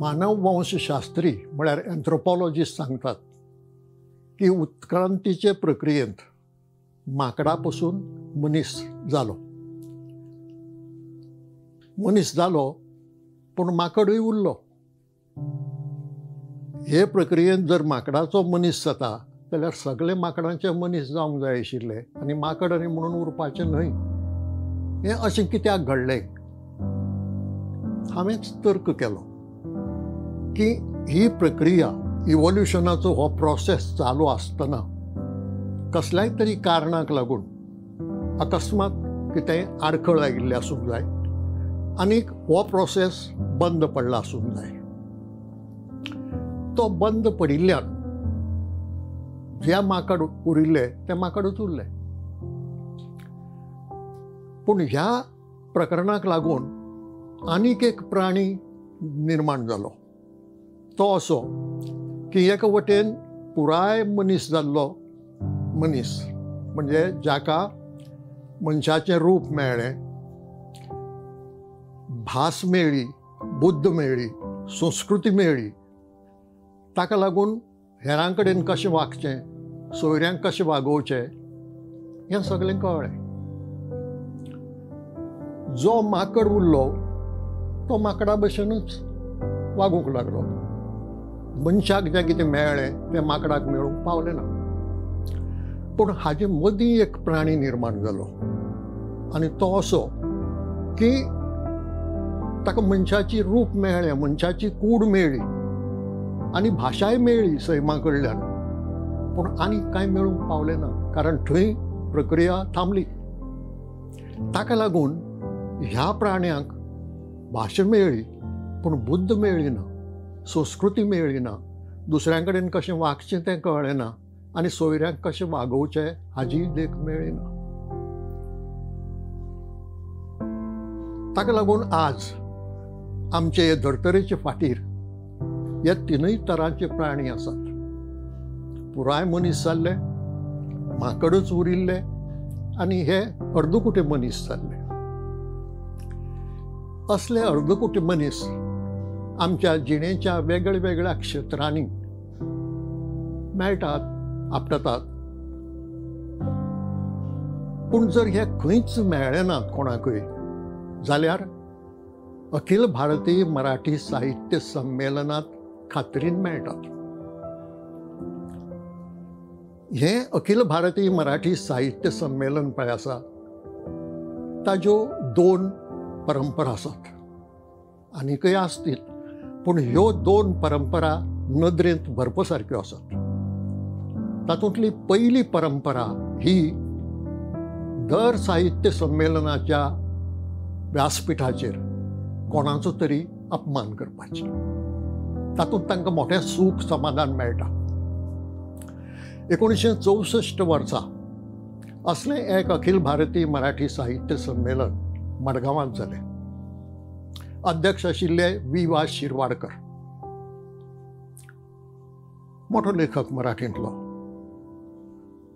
मानववंशशास्त्री म्हळ्यार एन्थ्रोपॉलॉजिस्ट सांगतात की उत्क्रांतीचे प्रक्रियेंत माकडा पासून मनीस जालो. मनीस जालो पूण माकडूय उरलो. हे प्रक्रियेंत जर माकडाचो मनीस जाता जाल्यार सगळे माकडांचे मनीस जावंक जाय आशिल्ले आनी माकड आनी म्हणून उरपाचें न्हय. हें अशें कित्याक घडलें? हांवेंच तर्क केलो की ही प्रक्रिया इवोल्युशनाचो हो प्रोसेस चालू आसतना कसल्याय तरी कारणाक लागून अकस्मात कितेंय आडखळ आयिल्ले आसूंक जाय आनीक हो प्रोसेस बंद पडला आसूंक जाय. तो बंद पडिल्ल्यान जे माकड उरिल्ले ते माकडूच उरले. पूण ह्या प्रकरणाक लागून आनीक एक प्राणी निर्माण जालो. तो असो की एका वटेन पुराय मनीस जाल्लो मनीस म्हणजे जाका मनशाचें रूप मेळ्ळें, भास मेळ्ळी, बुद्ध मेळ्ळी, संस्कृती मेळ्ळी. ताका लागून हेरां कडेन कशें वागचें, सोयऱ्यांक कशें वागोवचें हें सगळें कळ्ळें. जो माकड उरलो तो माकडा भशेनूच वागूंक लागलो. मनशाक जें कितें मेळ्ळें तें माकडाक मेळूंक पावलें ना. पूण हाचे मदीं एक प्राणी निर्माण जालो आनी तो असो की ताका मनशाची रूप मेळ्ळें, मनशाची कूड मेळ्ळी आनी भाशाय मेळ्ळी सैमा कडल्यान. पूण आनीक कांय मेळूंक पावलें ना कारण थंय प्रक्रिया थांबली. ताका लागून ह्या प्राण्यांक भाशा मेळ्ळी पूण बुद्ध मेळ्ळी ना, संस्कृती मेळ्ळी ना, दुसऱ्यां कडेन कशें वागचें तें कळ्ळें ना आनी सोयऱ्यांक कशें वागोवचें हाजी देख मेळ्ळी ना. ताका लागून आज आमचे हे धर्तरेचे फाटीर हे तिनूय तरांचे प्राणी आसात. पुराय मनीस जाल्ले, माकडूच उरिल्ले आनी हे अर्दकुटे मनीस जाल्ले. असले अर्दकुटे मनीस आमच्या जिणेच्या वेगळ्या वेगळ्या क्षेत्रांनी मेळटात, आपटतात. पूण जर हे खंयच मेळ्ळे नात कोणाकय जाल्यार अखिल भारतीय मराठी साहित्य संमेलनात खात्रीन मेळटात. हे अखिल भारतीय मराठी साहित्य संमेलन पळय आसा ताज्यो 2 परंपरा आसात. आनीकय आसतील पूण ह्यो 2 परंपरा नदरेंत भरपसारक्यो आसात. तातूंतली पयली परंपरा ही दर साहित्य संमेलनाच्या व्यासपिठाचेर कोणाचो तरी अपमान करपाची. तातूंत तांकां मोठें सूख समाधान मेळटा. 1964 वर्सा असलें एक अखिल भारतीय मराठी साहित्य संमेलन मडगांवांत जालें. अध्यक्ष आशिल्ले V.वा. शिरवाडकर, मोठो लेखक मराठींतलो.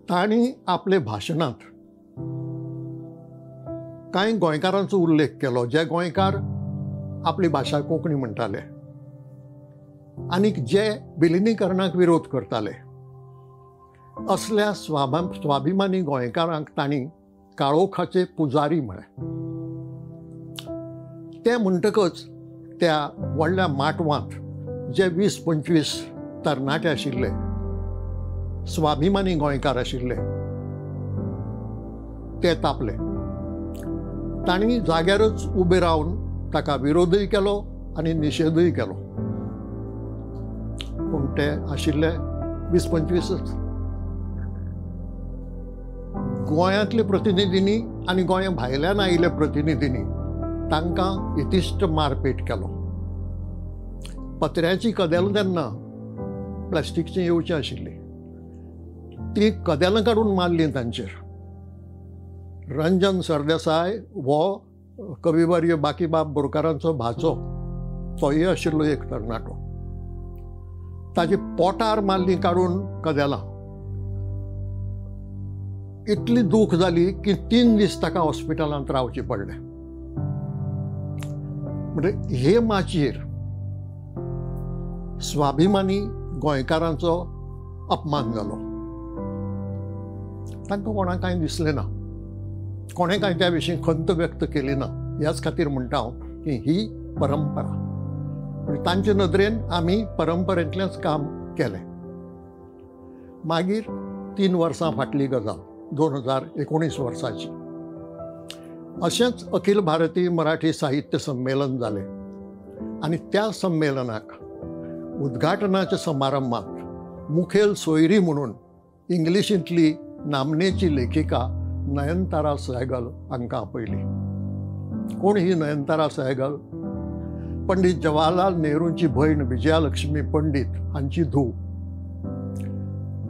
तांणी आपले भाशणांत कांय गोंयकारांचो उल्लेख केलो जे गोंयकार आपली भाशा कोंकणी म्हणटाले आनीक जे विलिनीकरणाक विरोध करताले. असल्या स्वाभिमानी गोंयकारांक तांणी काळोखाचे पुजारी म्हळें. ते म्हणटकच त्या व्हडल्या माटवांत जे 20-25 तरणाटे आशिल्ले, स्वाभिमानी गोंयकार आशिल्ले ते तापले. तांणी जाग्यारच उबे रावन ताका विरोधूय केलो आनी निशेधूय केलो. पूण ते आशिल्ले 20-25च. गोंयांतले प्रतिनिधींनी आनी गोंया भायल्यान आयिल्ल्या प्रतिनिधींनी तांकां इतिश्ट मारपेट केलो. पत्र्याची कदेलां तेन्ना प्लास्टिकची येवची आशिल्ली. ती कदेलां काडून मारलीं तांचेर. रंजन सरदेसाय हो कविवर्य बाकीबाब बोरकारांचो भाचो, तोय आशिल्लो एक तरणाटो. ताची पोटार मारलीं काडून कदेलां. इतली दूख जाली की 3 दीस ताका हॉस्पिटलांत रावचें पडलें. म्हणजे हे माचयेर स्वाभिमानी गोंयकारांचो अपमान जालो. तांकां कोणाक कांय दिसलें ना, कोणें कांय त्या विशीं खंत व्यक्त केली ना. ह्याच खातीर म्हणटा हांव की ही परंपरा, म्हणजे तांचे नदरेन आमी परंपरेंतलेंच काम केलें. मागीर 3 वर्सां फाटली गजाल 2019 वर्साची. अशेंच अखिल भारतीय मराठी साहित्य संमेलन जालें आनी त्या संमेलनाक उद्घाटनाच्या समारंभात मुखेल सोयरी म्हणून इंग्लिशींतली नामनेची लेखिका नयनतारा सहगल हांकां आपयली. कोण ही नयनतारा सहगल? पंडीत जवाहरलाल नेहरूंची भयण विजयालक्ष्मी पंडीत हांची धूव.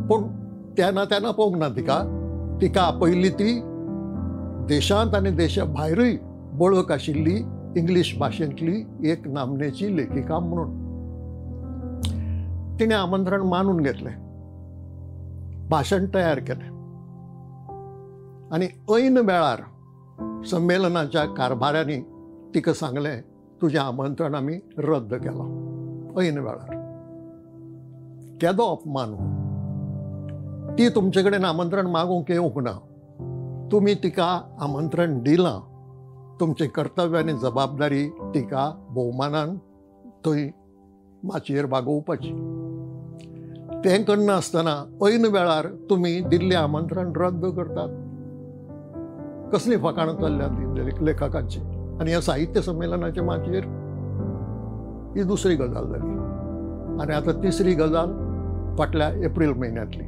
पूण तेन्ना पळोवंक ना तिका आपयली ती देशांत आनी देशा भायरूय बळक आशिल्ली इंग्लीश भाशेंतली एक नामनेची लेखिका म्हणून. तिणें आमंत्रण मानून घेतलें, भाशण तयार केलें आनी ऐन वेळार संमेलनाच्या कारभाऱ्यांनी तिका सांगलें तुजें आमंत्रण आमी रद्द केलां. ऐन वेळार केदो अपमान हो. ती तुमचे कडेन आमंत्रण मागूंक येवंक ना, तुमी तिका आमंत्रण दिलां. तुमचें कर्तव्य आनी जबाबदारी तिका भोवमानान थंय माचयेर वागोवपाची. तें करनासतना ऐन वेळार तुमी दिल्लें आमंत्रण रद्द करतात. कसली फकाणां चल्ल्या ती लेखकांची. आनी ह्या साहित्य संमेलनाच्या माचयेर ही दुसरी गजाल जाली. आनी आतां तिसरी गजाल फाटल्या एप्रील म्हयन्यांतली.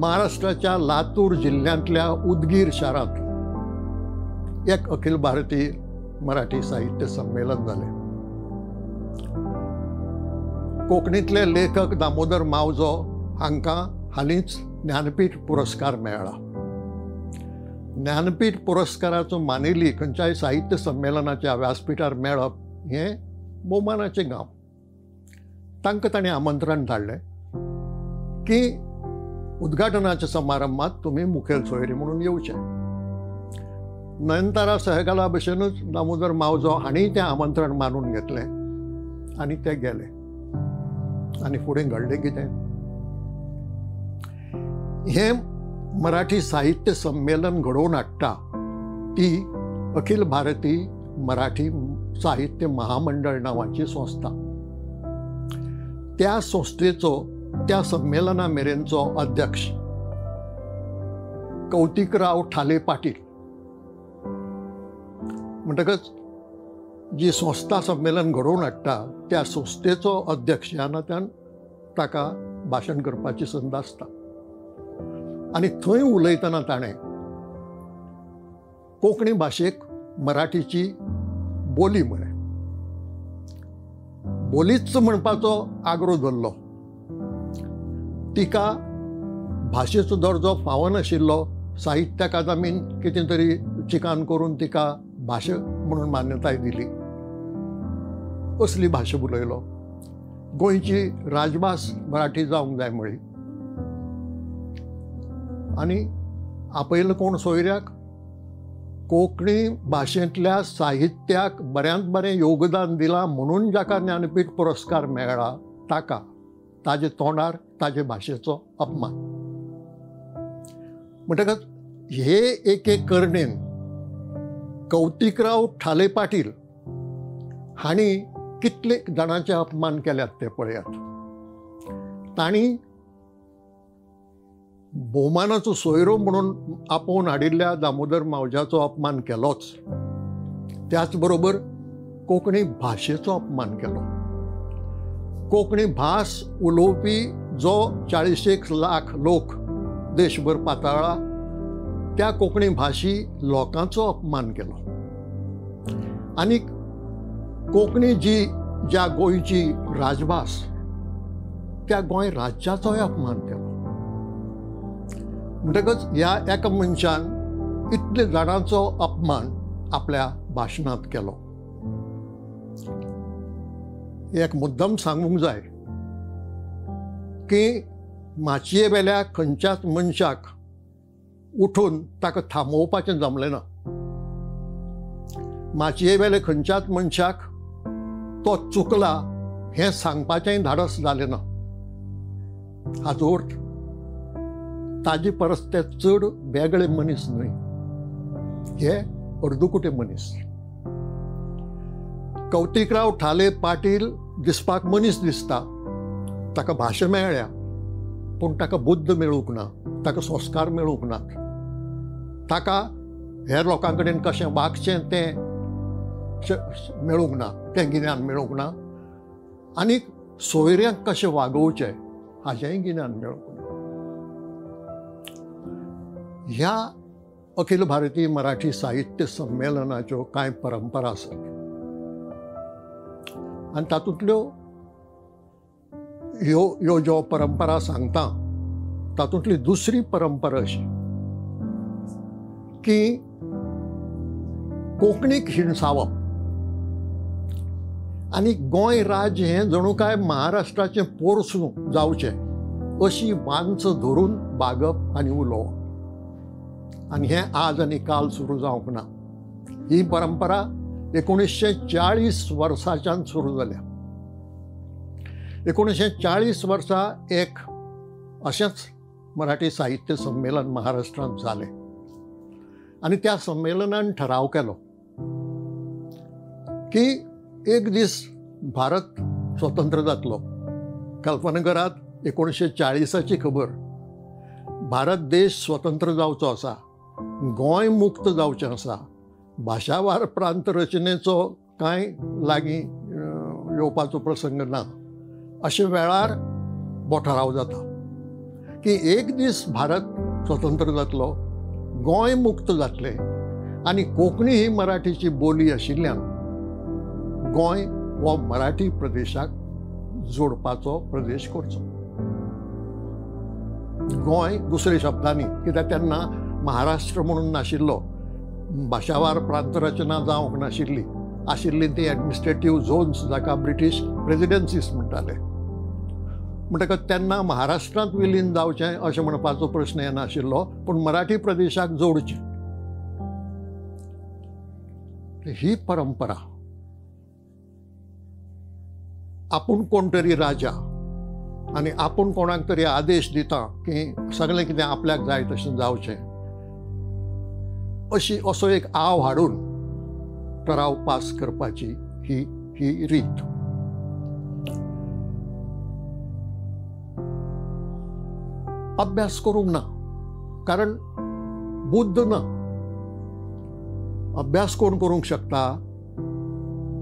महाराष्ट्राच्या लातूर जिल्ल्यांतल्या उदगीर शारांत एक अखिल भारतीय मराठी साहित्य संमेलन जालें. कोंकणीतले लेखक दामोदर मावजो हांकां हालींच ज्ञानपीठ पुरस्कार मेळ्ळा. ज्ञानपीठ पुरस्काराचो मानेली खंयच्याय साहित्य संमेलनाच्या व्यासपीठार मेळप हें भोवमानाचें काम. तांकां ताणें आमंत्रण धाडलें की उद्घाटनाच्या समारंभात तुमी मुखेल सोयरी म्हणून येवचे. नयनतारा सहगला भशेनूच दामोदर मावजो हांणी तें आमंत्रण मानून घेतलें आनी ते गेले. आनी फुडें घडलें कितें? हें मराठी साहित्य संमेलन घडोवन हाडटा ती अखिल भारतीय मराठी साहित्य महामंडळ नांवाची संस्था. त्या संस्थेचो त्या संमेलना मेरेनचो अध्यक्ष कौतिकराव ठाले पाटील. म्हणटकच जी संस्था संमेलन घडोवन हाडटा त्या संस्थेचो अध्यक्ष ह्या नात्यान ताका भाशण करपाची संद आसता. आनी थंय उलयतना ताणें कोंकणी भाशेक मराठीची बोली म्हळें. बोलीच म्हणपाचो आग्रो धरलो. तिका भाशेचो दर्जो फावो नाशिल्लो. साहित्य अकादमीन कितें तरी चिकान करून तिका भाशा म्हणून मान्यताय दिली. असली भाशा उलयलो. गोंयची राजभास मराठी जावंक जाय म्हळी. आनी आपयलो कोण सोयऱ्याक? कोंकणी भाशेंतल्या साहित्याक बऱ्यांत बरें योगदान दिलां म्हणून जाका ज्ञानपीठ पुरस्कार मेळ्ळा ताका ताजे तोंडार ताजे भाशेचो अपमान. म्हणटकच हे एके करणेन कौतिकराव ठाले पाटील हांणी कितले जाणांचे अपमान केल्यात ते पळयात. तांणी भोवमानाचो सोयरो म्हणून आपोवन हाडिल्ल्या दामोदर मावजाचो अपमान केलोच, त्याच बरोबर कोंकणी भाशेचो अपमान केलो. कोंकणी भास उलोवपी जो 40 लाख लोक देशभर पातळ्ळा त्या कोंकणी भाशी लोकांचो अपमान केलो. आनी कोंकणी ज्या गोंयची राजभास त्या गोंय राज्याचोय अपमान केलो. म्हणटकच ह्या एका मनशान इतले जाणांचो अपमान आपल्या भाशणांत केलो. एक मुद्दम सांगूंक जाय की माचये वेल्या खंयच्याच मनशाक उठून ताका थांबोवपाचें जमलें ना. माचये वेले खंयच्याच मनशाक तो चुकला हें सांगपाचेंय धाडस जालें ना. हाचो अर्थ ताजे परस ते चड वेगळे मनीस न्हय, हे अर्दकुटे मनीस. कौतिकराव ठाले पाटील दिसपाक मनीस दिसता, ताका भाशा मेळ्ळ्या, पूण ताका बुद्ध मेळूंक ना, ताका संस्कार मेळूंक नात, ताका हेर लोकां कडेन कशें वागचें तें मेळूंक ना, तें गिन्यान मेळूंक ना, आनीक सोयऱ्यांक कशें वागोवचें हाचेंय गिन्यान मेळूंक ना. ह्या अखिल भारतीय मराठी साहित्य संमेलनाच्यो कांय परंपरा आसात, आनी तातूंतल्यो ह्यो ज्यो परंपरा सांगता तातूंतली दुसरी परंपरा अशी की कोंकणीक हिणसावप आनी गोंय राज्य हें जणू काय महाराष्ट्राचें पोरसूं जावचें अशी वांच धरून बागप आनी उलोवप, आनी हें आज आनी काल सुरू जावंक ना. ही परंपरा 1940 वर्साच्यान सुरू जाल्या. 1940 वर्सा एक अशेंच मराठी साहित्य संमेलन महाराष्ट्रांत जालें, आनी त्या संमेलनान ठराव केलो की एक दीस भारत स्वतंत्र जातलो. कल्पना करात, 1940ची खबर. भारत देश स्वतंत्र जावचो आसा, गोंय मुक्त जावचें आसा, भाशावार प्रांत रचनेचो कांय लागीं येवपाचो प्रसंग ना. अशे वेळार हो ठराव जाता की एक दीस भारत स्वतंत्र जातलो, गोंय मुक्त जातलें, आनी कोंकणी ही मराठीची बोली आशिल्ल्यान गोंय हो मराठी प्रदेशाक जोडपाचो प्रदेश करचो. गोंय दुसऱ्या शब्दांनी, कित्याक तेन्ना महाराष्ट्र म्हणून नाशिल्लो, भाशावार प्रांत रचना जावंक नाशिल्ली, आशिल्ली ती एडमिनिस्ट्रेटिव्ह झोन्स, जाका ब्रिटीश प्रेसिडेन्सीस म्हणटाले. म्हणटकच तेन्ना महाराष्ट्रांत विलीन जावचें अशें म्हणपाचो प्रश्न येनाशिल्लो, पूण मराठी प्रदेशाक जोडचें. ही परंपरा आपूण कोण तरी राजा आनी आपूण कोणाक तरी आदेश दिता की सगळें कितें आपल्याक जाय तशें जावचें, असो एक आव हाडून ठराव पास करपाची ही रीत. अभ्यास करूंक ना, कारण बुद्ध ना. अभ्यास कोण करूंक शकता?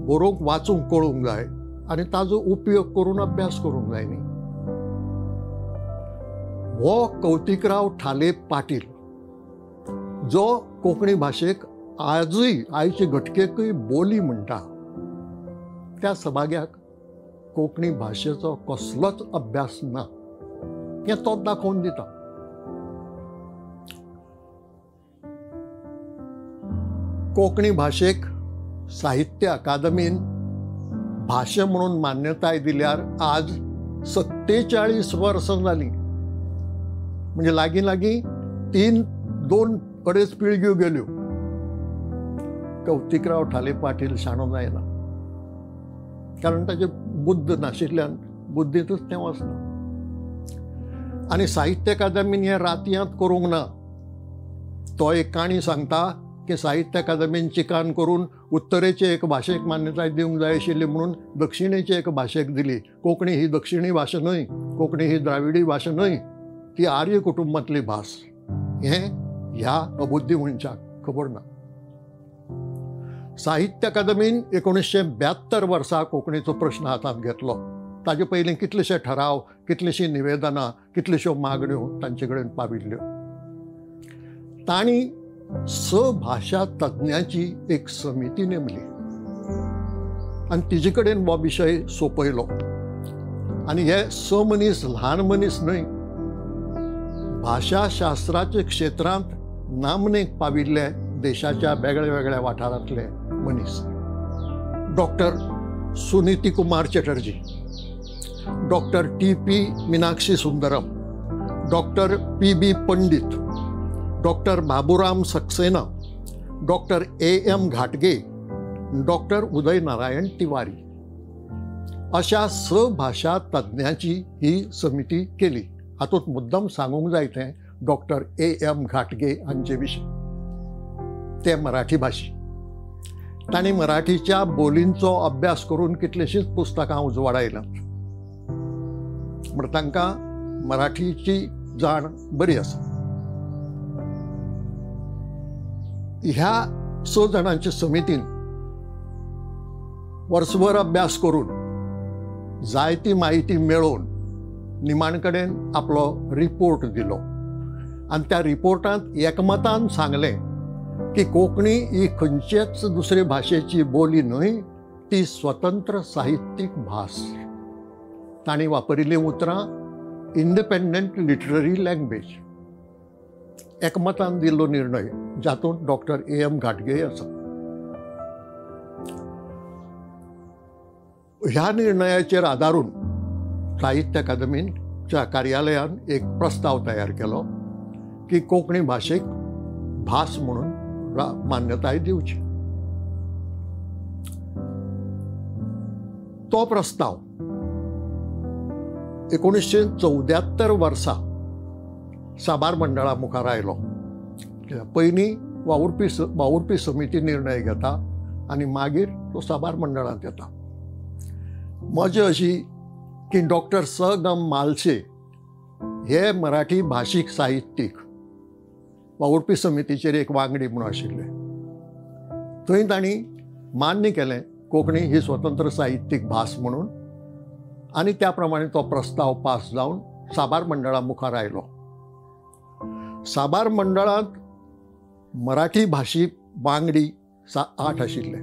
बरोवंक वाचूंक कळूंक जाय आनी ताजो उपयोग करून अभ्यास करूंक जाय न्ही. हो कौतिकराव ठाले पाटील जो कोंकणी भाशेक आजूय आयचे घटकेकूय बोली म्हणटा, त्या सभाग्याक कोंकणी भाशेचो कसलोच अभ्यास ना हें तोच दाखोवन दिता. कोंकणी भाशेक साहित्य अकादमीन भाशा म्हणून मान्यताय दिल्यार आज 47 वर्सां जालीं. म्हणजे लागीं लागीं 2-2.5 पिळग्यो गेल्यो. कौतिकराव ठाले पाटील शाणो जायना, कारण ताचे बुद्ध नाशिल्ल्यान बुद्दींतूच तें वचना. आनी साहित्य अकादमीन हें रातयांत करूंक ना. तो एक काणी सांगता की साहित्य अकादमीन चिकान करून उत्तरेचे एक भाशेक मान्यताय दिवंक जाय आशिल्ली म्हणून दक्षिणेचे एक भाशेक दिली. कोंकणी ही दक्षिणी भाशा न्हय, कोंकणी ही द्राविडी भाशा न्हय, ती आर्य कुटुंबांतली भास. हें ह्या अबुद्धी मनशाक खबर ना. साहित्य अकादमीन 1972 वर्सा कोंकणीचो प्रश्न हातांत घेतलो. ताजे पयलीं कितलेशे ठराव, कितलीशीं निवेदनां, कितल्योश्यो मागण्यो तांचे कडेन पाविल्ल्यो. तांणी 6 भाशा तज्ञांची एक समिती नेमली आनी तिजे कडेन हो विशय सोपयलो. आनी हे 6 मनीस ल्हान मनीस न्हय, भाशाशास्त्राच्या क्षेत्रांत नामनेक पाविल्ले देशाच्या वेगळ्या वेगळ्या वाठारांतले मनीस. Doctor Suniti Kumar Chatterjee, doctor TP Meenakshi Sundaram, doctor PB Pandit, doctor Baburam Saxena, doctor AM घाटगे, डॉक्टर उदय नारायण तिवारी अशा भाषा तज्ञाची ही समिती केली. हातूंत मुद्दम सांगूंक जाय तें डॉक्टर A.M. घाटगे हांचे विशीं. ते मराठी भाशी. तांणी मराठीच्या बोलींचो अभ्यास करून कितलींशींच पुस्तकां उजवाडायल्यात. म्हण तांकां मराठीची जाण बरी आसा. ह्या 6 जाणांच्या समितीन वर्सभर अभ्यास करून जायती माहिती मेळोवन निमाणे कडेन आपलो रिपोर्ट दिलो. आनी त्या रिपोर्टांत एकमतान सांगलें की कोंकणी ही खंयचेच दुसरे भाशेची बोली न्हय, ती स्वतंत्र साहित्यीक भास. तांणी वापरिल्लीं उतरां इंडिपेंडंट लिटररी लँग्वेज. एकमतान दिल्लो निर्णय जातूंत डॉक्टर A.M. घाटगे आसा. ह्या निर्णयाचेर आदारून साहित्य अकादमीच्या कार्यालयान एक प्रस्ताव तयार केलो की कोंकणी भाशेक भास म्हणून मान्यताय दिवची. तो प्रस्ताव 1974 वर्सा साबार मंडळा मुखार आयलो. पयलीं वावुरपी समिती निर्णय घेता आनी मागीर तो साबार मंडळांत येता. मजा अशी की डॉक्टर स.ग.म. म्हालशे हे मराठी भाशीक साहित्यीक वावुरपी समितीचेर एक वांगडी म्हूण आशिल्ले. थंय तांणी मान्य केलें कोंकणी ही स्वतंत्र साहित्यीक भास म्हणून, आनी त्या प्रमाणे तो प्रस्ताव पास जावन साबार मंडळा मुखार आयलो. साबार मंडळांत मराठी भाशी वांगडी 8 आशिल्ले.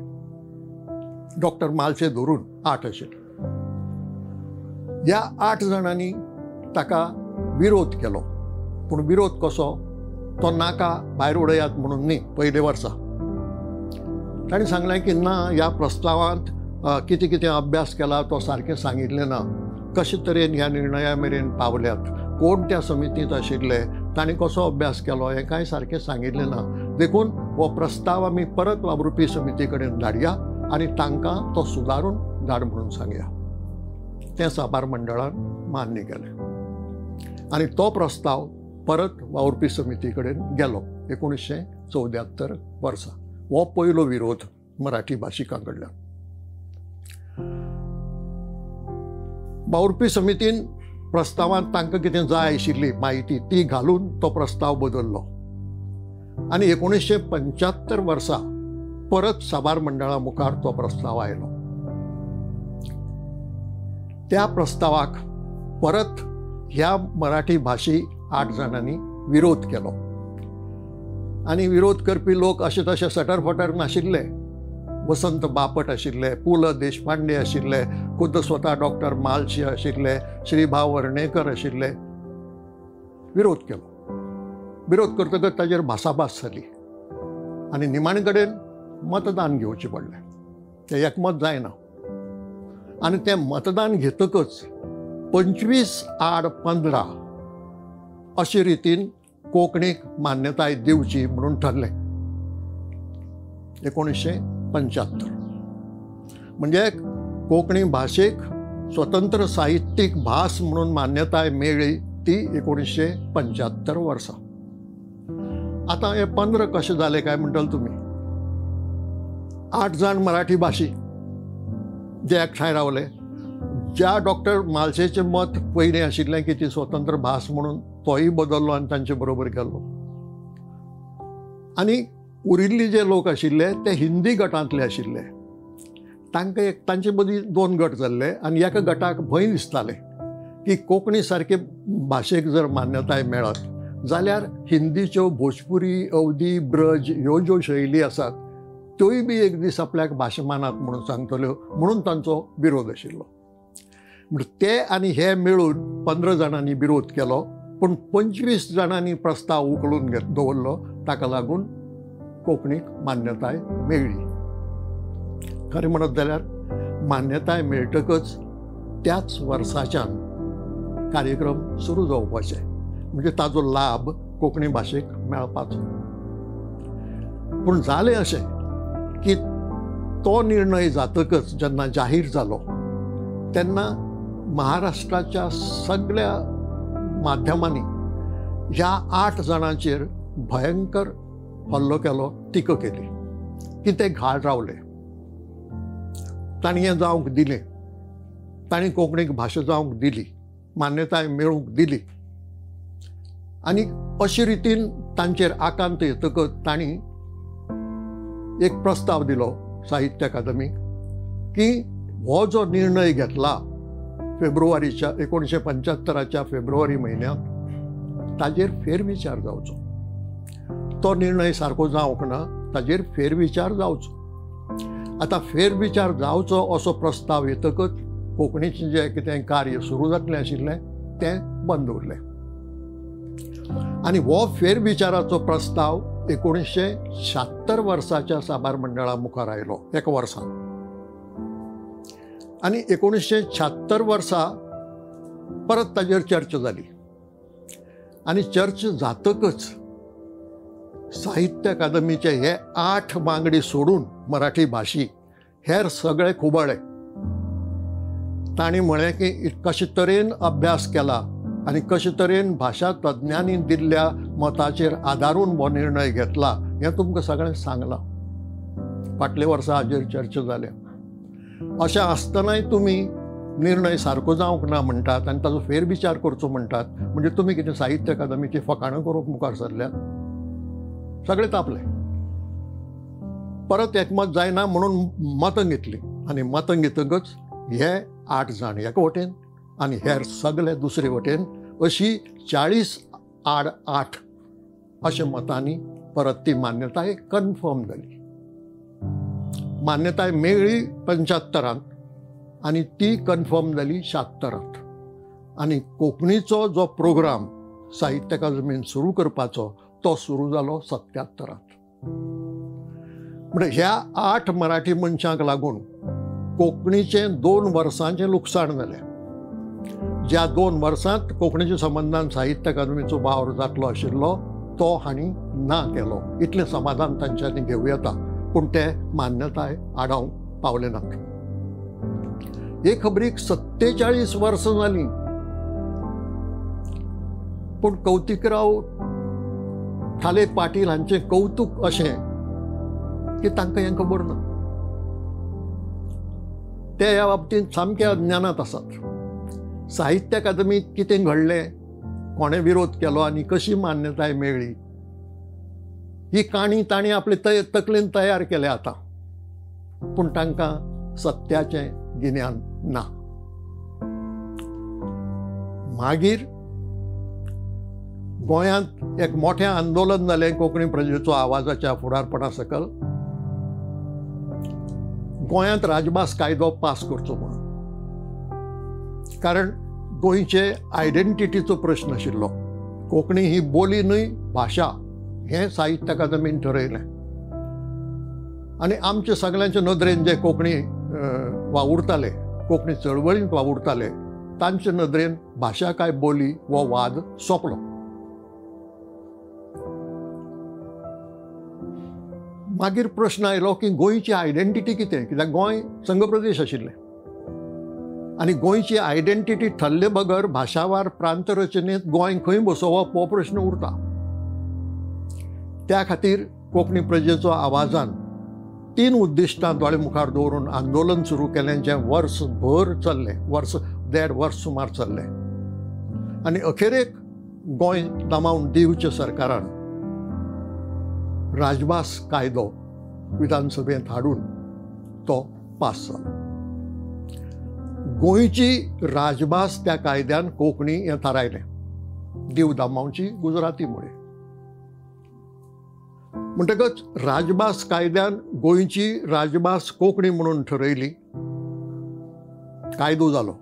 डॉक्टर म्हालशे धरून 8 आशिल्ले. ह्या 8 जाणांनी ताका विरोध केलो. पूण विरोध कसो, तो नाका भायर उडयात म्हणून न्ही. पयले वर्सा ताणें सांगलें की ना, ह्या प्रस्तावांत कितें कितें अभ्यास केला तो सारकें सांगिल्लें ना. कशे तरेन ह्या निर्णया मेरेन पावल्यात, कोण त्या समितींत आशिल्ले, तांणी कसो अभ्यास केलो, हें कांय सारकें सांगिल्लें ना. देखून हो प्रस्ताव आमी परत वावुरपी समिती कडेन धाडया आनी तांकां तो सुदारून धाड म्हणून सांगया. तें साबार मंडळान मान्य केलें आनी तो प्रस्ताव परत वावुरपी समिती कडेन गेलो 1974 वर्सा. हो पयलो विरोध मराठी भाशिकां कडल्यान. वावुरपी समितीन प्रस्तावांत तांकां कितें जाय आशिल्ली माहिती ती घालून तो प्रस्ताव बदल्लो आनी 1975 वर्सा परत साबार मंडळा मुखार तो प्रस्ताव आयलो. त्या प्रस्तावाक परत ह्या मराठी भाशी 8 जाणांनी विरोध केलो. आनी विरोध करपी लोक अशे तशे सटरफटर नाशिल्ले. वसंत बापट आशिल्ले, पु ल देशपांडे आशिल्ले, खुद्द स्वता डॉक्टर म्हालशे आशिल्ले, श्रीभाव वर्णेकर आशिल्ले. विरोध केलो. विरोध करतकच ताजेर भासाभास जाली आनी निमाणे कडेन मतदान घेवचें पडलें. तें एकमत जायना आनी तें मतदान घेतकच 25/8/15 अशे रितीन कोंकणीक मान्यताय दिवची म्हणून ठरलें 1975. म्हणजे कोंकणी भाशेक स्वतंत्र साहित्यीक भास म्हणून मान्यताय मेळ्ळी ती 1975 वर्सा. आतां हे 15 कशें जालें काय म्हणटले तुमी. 8 जाण मराठी भाशी जे एकठांय रावले. ज्या डॉक्टर म्हालशेचें मत पयलीं आशिल्लें की ती स्वतंत्र भास म्हणून, तोय बदल्लो आनी तांचे बरोबर गेलो. आनी उरिल्ले जे लोक आशिल्ले ते हिंदी गटांतले आशिल्ले. तांकां तांचे मदीं 2 गट जाल्ले आनी एका गटाक भंय दिसतालें की कोंकणी सारके भाशेक जर मान्यताय मेळत जाल्यार हिंदीच्यो भोजपुरी, अवधी, ब्रज ह्यो ज्यो शैली आसात त्योय बी एक दीस आपल्याक भाशा मानात म्हणून सांगतल्यो म्हणून तांचो विरोध आशिल्लो. ते आनी हे मेळून 15 जाणांनी विरोध केलो. पूण 25 जाणांनी प्रस्ताव उखलून दवरलो. ताका लागून कोंकणीक मान्यताय मेळ्ळी. खरें म्हणत जाल्यार मान्यताय मेळटकच त्याच वर्साच्यान कार्यक्रम सुरू जावपाचे. म्हणजे ताजो लाभ कोंकणी भाशेक मेळपाचो. पूण जालें अशें की तो निर्णय जातकच जेन्ना जाहीर जालो तेन्ना महाराष्ट्राच्या सगळ्या माध्यमांनी ह्या 8 जाणांचेर भयंकर हल्लो केलो, टिका केली की ते घाळ रावले, तांणी हें जावंक दिलें, तांणी कोंकणीक भाशा जावंक दिली, मान्यताय मेळूंक दिली. आनी अशे रितीन तांचेर आकांत येतकच तांणी एक प्रस्ताव दिलो साहित्य अकादमीक की हो जो निर्णय घेतला फेब्रुवारीच्या 1975च्या फेब्रुवारी म्हयन्यांत ताजेर फेरविचार जावचो. तो निर्णय सारको जावंक ना, ताजेर फेरविचार जावचो. आतां फेरविचार जावचो असो प्रस्ताव येतकच कोंकणीचें जें कितें कार्य सुरू जातलें आशिल्लें तें बंद उरलें. आनी हो फेरविचाराचो प्रस्ताव 1976 वर्साच्या साबार मंडळा मुखार आयलो, एका वर्सान. आनी 1976 वर्सा परत ताजेर चर्चा जाली. आनी चर्चा जातकच साहित्य अकादमीचे हे 8 वांगडी सोडून मराठी भाशी हेर सगळे खुबळे. तांणी म्हळें की कशे तरेन अभ्यास केला आनी कशे तरेन भाशा तज्ञांनी दिल्ल्या मताचेर आदारून हो निर्णय घेतला हें तुमकां सगळें सांगलां. फाटल्या वर्सा हाजेर चर्चा जाल्या. अशें आसतनाय तुमी निर्णय सारको जावंक ना म्हणटात आनी ताचो फेरविचार करचो म्हणटात. म्हणजे तुमी कितें साहित्य अकादमीची फकाणां करूंक मुखार सरल्यात? सगळे तापले. परत एकमत जायना म्हणून मतां घेतली आनी मतां घेतकच हे 8 जाण एका वटेन आनी हेर सगळे दुसरे वटेन अशी 40-8 अशे मतांनी परत ती मान्यताय कन्फर्म जाली. मान्यताय मेळ्ळी 75 आनी ती कन्फर्म जाली 76. आनी कोंकणीचो जो प्रोग्राम साहित्य अकादमीन सुरू करपाचो तो सुरू जालो 77. म्हणजे ह्या 8 मराठी मनशांक लागून कोंकणीचें 2 वर्सांचें लुकसाण जालें. ज्या 2 वर्सांत कोंकणीच्या संबंदान साहित्य अकादमीचो वावर जातलो आशिल्लो तो हांणी ना केलो. इतलें समाधान तांच्यांनी घेवं येता, पूण ते मान्यताय आडावंक पावले नात. हे खबरीक 47 वर्सां जालीं, पूण कौतिकराव ठाले पाटील हांचें कौतुक अशें की तांकां हें खबर ना. ते ह्या बाबतींत सामके अज्ञानात आसात. साहित्य अकादमीत कितें घडलें, कोणें विरोध केलो आनी कशी मान्यताय मेळ्ळी ही काणी तांणी आपले तकलेन तयार केल्या आतां, पूण तांकां सत्याचें गिन्यान ना. मागीर गोंयांत एक मोठें आंदोलन जालें कोंकणी प्रजेचो आवाजाच्या फुडारपणा सकल. गोंयांत राजभास कायदो पास करचो म्हणून. कारण गोंयचे आयडेंटिटीचो प्रश्न आशिल्लो. कोंकणी ही बोली न्हय, भाशा हें साहित्य अकादमीन ठरयलें. आनी आमचे सगळ्यांचे नदरेन जे कोंकणी वावुरताले, कोंकणी चळवळींत वावुरताले, तांचे नदरेन भाशा काय बोली हो वाद सोंपलो. मागीर प्रश्न आयलो की गोंयची आयडेंटिटी कितें, कित्याक गोंय संघ प्रदेश आशिल्लें आनी गोंयची आयडेंटिटी ठरले बगर भाशावार प्रांत रचनेंत गोंय खंय बसोवप हो प्रश्न उरता. त्या खातीर कोंकणी प्रजेचो आवाजान 3 उद्दिश्टां दोळे मुखार दवरून आंदोलन सुरू केलें, जें वर्सभर चल्लें, 1.5 वर्स सुमार चल्लें. आनी अखेरेक गोंय दमावन दिवचे सरकारान राजभास कायदो विधानसभेंत हाडून तो पास जालो. गोंयची राजभास त्या कायद्यान कोंकणी हें थारायलें, दीव दमावची गुजरातीमुळे. म्हणटकच राजभास कायद्यान गोंयची राजभास कोंकणी म्हणून ठरयली, कायदो जालो.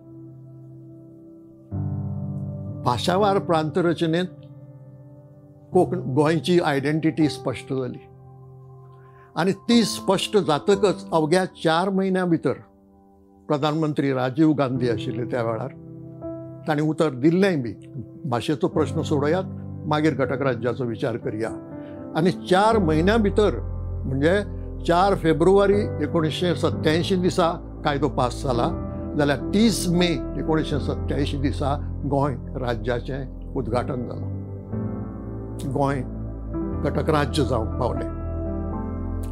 भाशावार प्रांत रचनेंत गोंयची आयडेंटिटी स्पश्ट जाली. आनी ती स्पश्ट जातकच अवघ्या 4 म्हयन्या भितर प्रधानमंत्री राजीव गांधी आशिल्ले त्या वेळार तांणी उतर दिल्लेंय बी, भाशेचो प्रश्न सोडयात, मागीर घटक राज्याचो विचार करया. आनी 4 म्हयन्या भितर म्हणजे 4 फेब्रुवारी 1987 दिसा कायदो पास जाला जाल्यार 30 मे 1987 दिसा गोंय राज्याचें उद्घाटन जालें. गोंय घटक राज्य जावंक पावलें.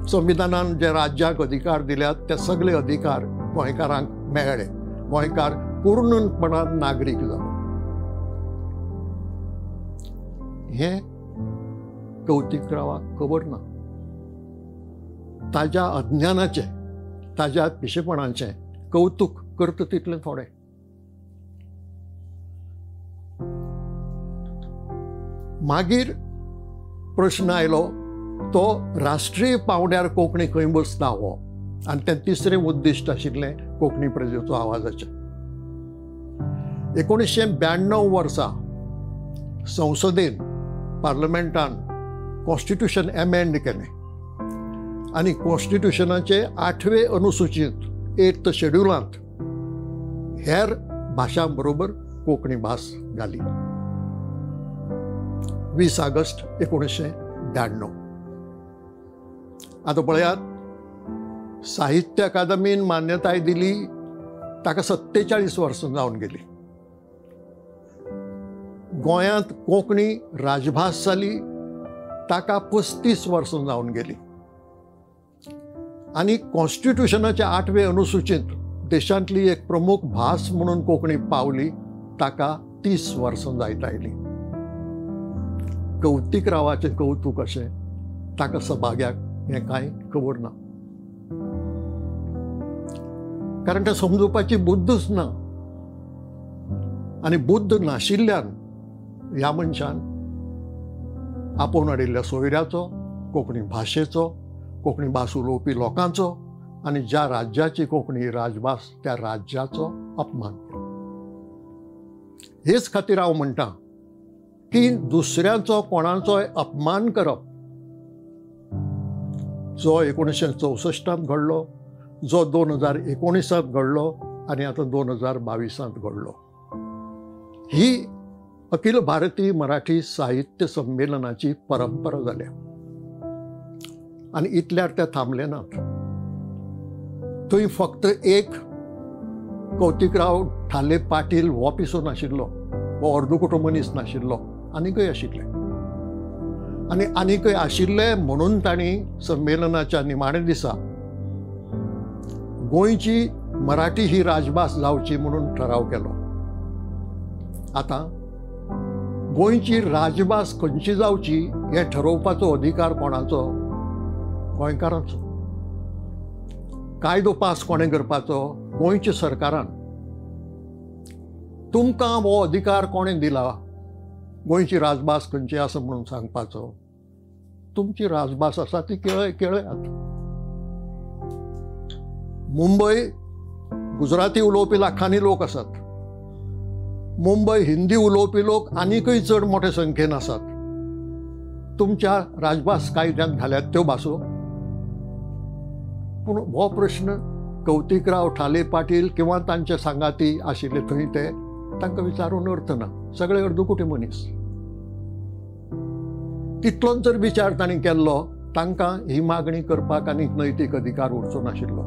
संविधानान जे राज्याक अधिकार दिल्यात ते सगळे अधिकार गोंयकारांक मेळ्ळे. गोंयकार पूर्णपणान नागरीक जालो. हें कौतिकरावाक खबर ना. ताज्या अज्ञानाचें, ताज्या पिशेपणाचें कौतुक करता तितलें थोडें. मागीर प्रश्न आयलो तो राष्ट्रीय पांवड्यार कोंकणी खंय बसता हो, आनी तें तिसरें उद्दिश्ट आशिल्लें कोंकणी प्रजेचो आवाजाचें. 1992 वर्सा संसदेन, पार्लमेंटान कॉन्स्टिट्यूशन एमेंड केलें आनी कॉन्स्टिट्यूशनाचे 8वें अनुसूचींत 8th शेड्युलांत हेर भाशां बरोबर कोंकणी भास घाली. 20 ऑगस्ट 1992. आतां पळयात, साहित्य अकादमीन मान्यताय दिली ताका 47 वर्सां जावन गेली. गोंयांत कोंकणी राजभास जाली ताका 35 वर्सां जावन गेली. आनी कॉन्स्टिट्यूशनाच्या 8वें अनुसूचींत देशांतली एक प्रमुख भास म्हणून कोंकणी पावली ताका 30 वर्सां जायत आयली. कौतिकरावाचें कौतूक अशें ताका सभाग्याक हें कांय खबर ना. कारण तें समजुपाची बुद्धच ना. आनी बुद्ध नाशिल्ल्यान ह्या मनशान आपोवन हाडिल्ल्या सोयऱ्याचो, कोंकणी भाशेचो, कोंकणी भास उलोवपी लोकांचो आनी ज्या राज्याची कोंकणी राजभास त्या राज्याचो अपमान केलो. हेच खातीर हांव म्हणटा की दुसऱ्याचो कोणाचोय अपमान करप, जो 1964 घडलो, जो 2019 घडलो आनी आतां 2022 घडलो, ही अखिल भारतीय मराठी साहित्य संमेलनाची परंपरा जाल्या. आनी इतल्यार ते थांबले नात. थंय फक्त एक कौतिकराव ठाले पाटील हो पिसो नाशिल्लो, हो अर्दकुटो मनीस नाशिल्लो, आनीकय आशिल्ले. आनी आनीकय आशिल्ले म्हणून तांणी संमेलनाच्या निमाणे दिसा गोंयची मराठी ही राजभास जावची म्हणून ठराव केलो. आतां गोंयची राजभास खंयची जावची हें ठरोवपाचो अधिकार कोणाचो? गोंयकारांचो. कायदो पास कोणें करपाचो? गोंयच्या सरकारान. तुमकां हो अधिकार कोणें दिला गोंयची राजभास खंयची आसा म्हणून सांगपाचो? तुमची राजभास आसा ती केळयात. मुंबय गुजराती उलोवपी लाखांनी लोक आसात. मुंबय हिंदी उलोवपी लोक आनीकय चड मोठे संख्येन आसात. तुमच्या राजभास कायद्यांत घाल्यात त्यो भासो. पूण हो प्रश्न कौतिकराव ठाले पाटील किंवा तांचे सांगाती आशिल्ले थंय ते तांकां विचारून अर्थ ना. सगळे अर्दकुटे मनीस. तितलोच जर विचार तांणी केल्लो तांकां ही मागणी करपाक आनी नैतीक अधिकार उरचो नाशिल्लो.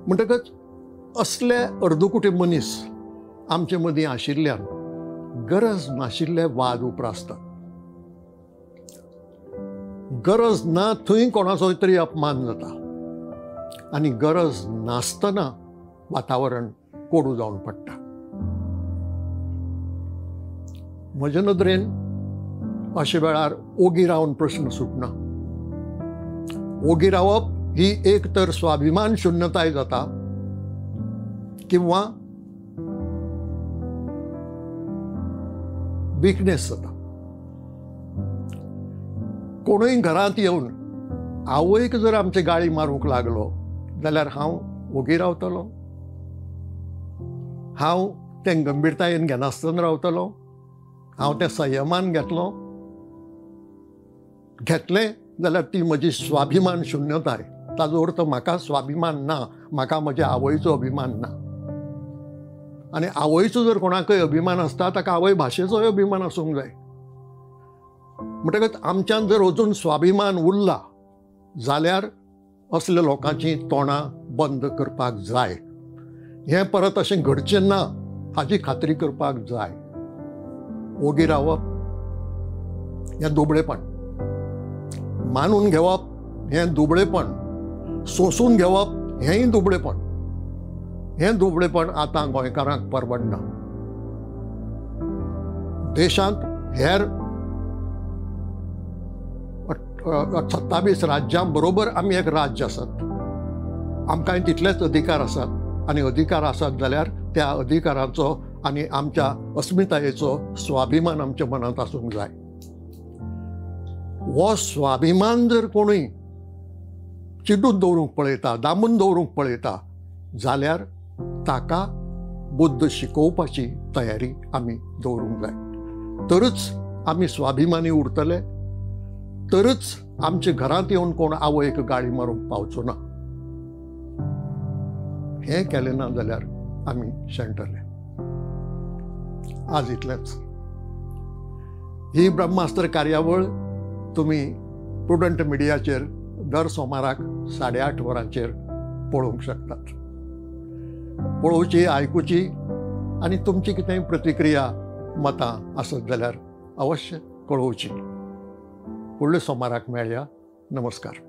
म्हणटकच असले अर्दकुटे मनीस आमचे मदीं आशिल्ल्यान गरज नाशिल्ले वाद उप्रासतात. गरज ना थंय कोणाचोय तरी अपमान जाता आनी गरज नासतना वातावरण कोडू जावन पडटा. म्हजे नदरेन अशे वेळार ओगी रावन प्रश्न सुटना. ओगी रावप ही एक तर स्वाभिमान शुन्यताय जाता किंवा विकनेस जाता. कोणूय घरांत येवन आवयक जर आमचे गाळी मारूंक लागलो जाल्यार हांव ओगी रावतलो? हांव तें गंभीरतायेन घेनासतना रावतलो? हांव तें संयमान घेतलो? घेतलें जाल्यार ती म्हजी स्वाभिमान शुन्यताय. ताजो अर्थ म्हाका स्वाभिमान ना, म्हाका म्हज्या आवयचो अभिमान ना. आनी आवयचो जर कोणाकय अभिमान आसता ताका आवय भाशेचोय अभिमान आसूंक जाय. म्हणटकच आमच्यान जर अजून स्वाभिमान उरला जाल्यार असल्या लोकांची तोंडां बंद करपाक जाय, हें परत अशें घडचें ना हाची खात्री करपाक जाय. ओगी रावप हें दुबळेपण, मानून घेवप हें दुबळेपण, सोंसून घेवप हेंय दुबळेपण. हें दुबळेपण आतां गोंयकारांक परवडना. देशांत हेर 27 राज्यां बरोबर आमी एक राज्य आसात. आमकांय तितलेच अधिकार आसात आनी अधिकार आसात जाल्यार त्या अधिकाराचो आनी आमच्या अस्मितायेचो स्वाभिमान आमच्या मनांत आसूंक जाय. हो स्वाभिमान जर कोणूय चिड्डून दवरूंक पळयता, दामून दवरूंक पळयता जाल्यार ताका बुद्ध शिकोवपाची तयारी आमी दवरूंक जाय. तरच आमी स्वाभिमानी उरतले, तरच आमच्या घरांत येवन कोण आवयक गाळी मारूंक पावचो ना. हें केलें ना जाल्यार आमी शेणटले. आज इतलेंच. ही ब्रह्मास्त्र कार्यावळ तुमी प्रुडंट मिडियाचेर दर सोमाराक 8:30 वरांचेर पळोवंक शकतात. पळोवची, आयकुची आनी तुमची कितेंय प्रतिक्रिया मतां आसत जाल्यार अवश्य कळोवची. फुडल्या सोमाराक मेळया. नमस्कार.